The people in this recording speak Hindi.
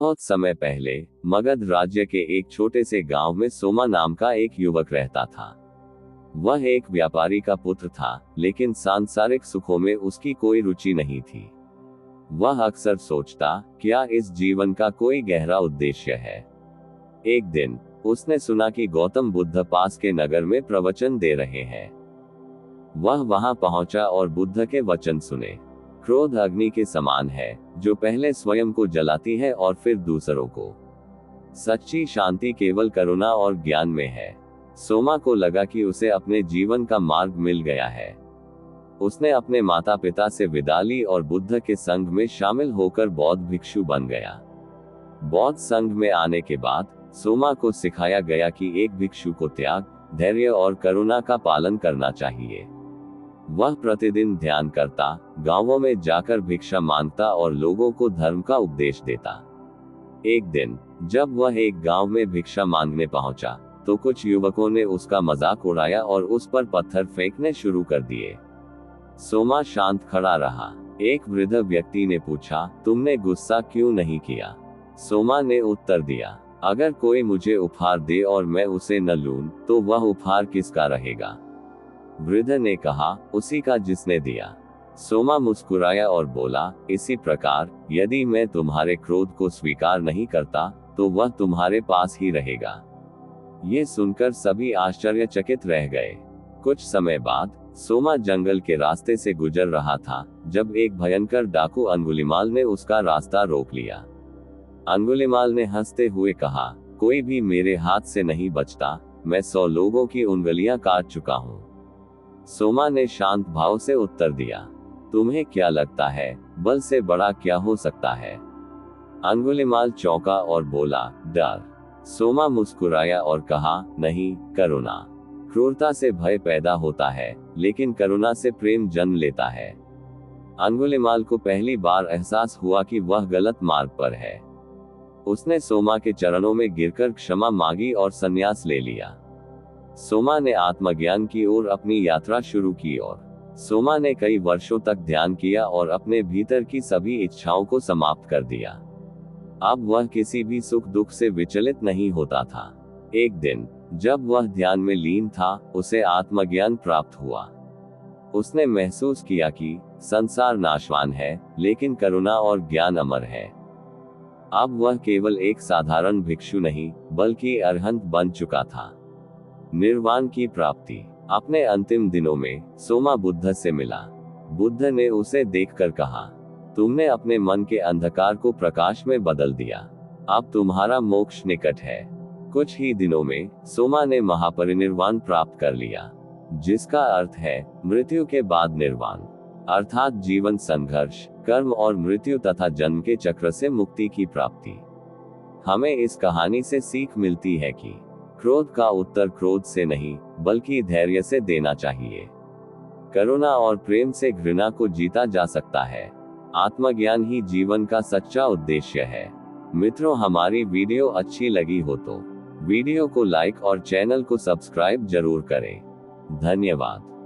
बहुत समय पहले मगध राज्य के एक छोटे से गांव में सोमा नाम का एक युवक रहता था। वह एक व्यापारी का पुत्र था, लेकिन सांसारिक सुखों में उसकी कोई रुचि नहीं थी। वह अक्सर सोचता, क्या इस जीवन का कोई गहरा उद्देश्य है। एक दिन उसने सुना कि गौतम बुद्ध पास के नगर में प्रवचन दे रहे हैं। वह वहां पहुंचा और बुद्ध के वचन सुने। क्रोध अग्नि के समान है, जो पहले स्वयं को जलाती है और फिर दूसरों को। सच्ची शांति केवल करुणा और ज्ञान में है। सोमा को लगा कि उसे अपने जीवन का मार्ग मिल गया है। उसने अपने माता पिता से विदा ली और बुद्ध के संघ में शामिल होकर बौद्ध भिक्षु बन गया। बौद्ध संघ में आने के बाद सोमा को सिखाया गया कि एक भिक्षु को त्याग, धैर्य और करुणा का पालन करना चाहिए। वह प्रतिदिन ध्यान करता, गांवों में जाकर भिक्षा मांगता और लोगों को धर्म का उपदेश देता। एक दिन जब वह एक गांव में भिक्षा मांगने पहुंचा, तो कुछ युवकों ने उसका मजाक उड़ाया और उस पर पत्थर फेंकने शुरू कर दिए। सोमा शांत खड़ा रहा। एक वृद्ध व्यक्ति ने पूछा, तुमने गुस्सा क्यों नहीं किया? सोमा ने उत्तर दिया, अगर कोई मुझे उपहार दे और मैं उसे न लूं, तो वह उपहार किसका रहेगा? वृद्ध ने कहा, उसी का जिसने दिया। सोमा मुस्कुराया और बोला, इसी प्रकार यदि मैं तुम्हारे क्रोध को स्वीकार नहीं करता, तो वह तुम्हारे पास ही रहेगा। ये सुनकर सभी आश्चर्यचकित रह गए। कुछ समय बाद सोमा जंगल के रास्ते से गुजर रहा था, जब एक भयंकर डाकू अंगुलिमाल ने उसका रास्ता रोक लिया। अंगुलिमाल ने हंसते हुए कहा, कोई भी मेरे हाथ से नहीं बचता, मैं 100 लोगों की उंगलियां काट चुका हूं। सोमा ने शांत भाव से उत्तर दिया, तुम्हें क्या लगता है, बल से बड़ा क्या हो सकता है? अंगुलिमाल चौंका और बोला, डर। सोमा मुस्कुराया और कहा, नहीं, करुणा। क्रूरता से भय पैदा होता है, लेकिन करुणा से प्रेम जन्म लेता है। अंगुलिमाल को पहली बार एहसास हुआ कि वह गलत मार्ग पर है। उसने सोमा के चरणों में गिरकर क्षमा मांगी और संन्यास ले लिया। सोमा ने आत्मज्ञान की ओर अपनी यात्रा शुरू की और सोमा ने कई वर्षों तक ध्यान किया और अपने भीतर की सभी इच्छाओं को समाप्त कर दिया। अब वह किसी भी सुख दुख से विचलित नहीं होता था। एक दिन जब वह ध्यान में लीन था, उसे आत्मज्ञान प्राप्त हुआ। उसने महसूस किया कि संसार नाशवान है, लेकिन करुणा और ज्ञान अमर है। अब वह केवल एक साधारण भिक्षु नहीं, बल्कि अरहंत बन चुका था। निर्वाण की प्राप्ति। अपने अंतिम दिनों में सोमा बुद्ध से मिला। बुद्ध ने उसे देखकर कहा, तुमने अपने मन के अंधकार को प्रकाश में बदल दिया। अब तुम्हारा मोक्ष निकट है। कुछ ही दिनों में सोमा ने महापरिनिर्वाण प्राप्त कर लिया, जिसका अर्थ है मृत्यु के बाद निर्वाण, अर्थात जीवन संघर्ष, कर्म और मृत्यु तथा जन्म के चक्र से मुक्ति की प्राप्ति। हमें इस कहानी से सीख मिलती है कि क्रोध का उत्तर क्रोध से नहीं, बल्कि धैर्य से देना चाहिए। करुणा और प्रेम से घृणा को जीता जा सकता है। आत्मज्ञान ही जीवन का सच्चा उद्देश्य है। मित्रों, हमारी वीडियो अच्छी लगी हो तो वीडियो को लाइक और चैनल को सब्सक्राइब जरूर करें। धन्यवाद।